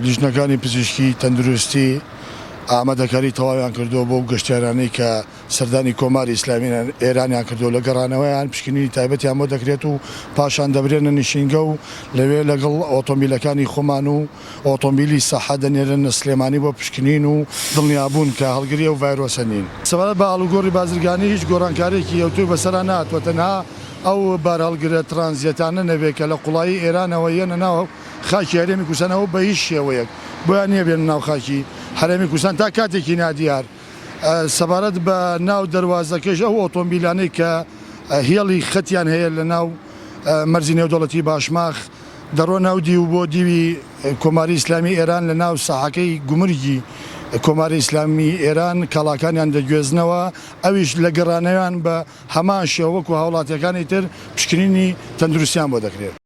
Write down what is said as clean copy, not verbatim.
لیژنەکانی پزیشکی تەندروستی ئامادەکاری تەواویان کردووە بۆ گەشتیارانەی کە سەردانی کۆماری ئیسلامی ئێرانیان کردووە لە گەڕانەوەیان پشکنینی تایبەتیان بۆ دەکرێت و پاشان دەبرێنە نشینگە و لەوێ لەگەڵ ئۆتۆمبیلەکانی خۆمان و ئۆتۆمبیلی سەحە دەنێرن سلێمانی بۆ پشکنین و دڵنیابوون کە هەڵگری و ڤایرۆسە نین. سەبارەت بە ئاڵوگۆڕی بازرگانی هیچ گۆڕانکارێکی یەوتوی بەسەرا نهاتوە، تەنها ئەو بارهەڵگرە ترانزیەتانە نەبێت کە لە قوڵایی ئێرانەوە یەنە ناو خاکی هەرێمی کوردستانەوە بە هیچ شێوەیەک بۆیان نییە بێن ناو خاکی هەرێمی کوردستان تا کاتێکی نادیار. سەبارەت بە ناو دەواازەکەش ئەو ئۆتۆمبیلانەی کە هێڵی خەتیان هەیە لە ناو مەرجی نێودەوڵەتی باشماخ دەڕۆ ناو دی و بۆ دیوی کۆماری ئیسلامی ئێران لە ناو ساحەکەی گومرگی کۆماری ئیسلامی ئێران کاڵاکانیان دەگوێزنەوە، ئەویش لە گەڕانەوەیان بە هەمان شێوەک و هاوڵاتیەکانی تر پشکنینی تەندروستیان بۆ دەکرێت.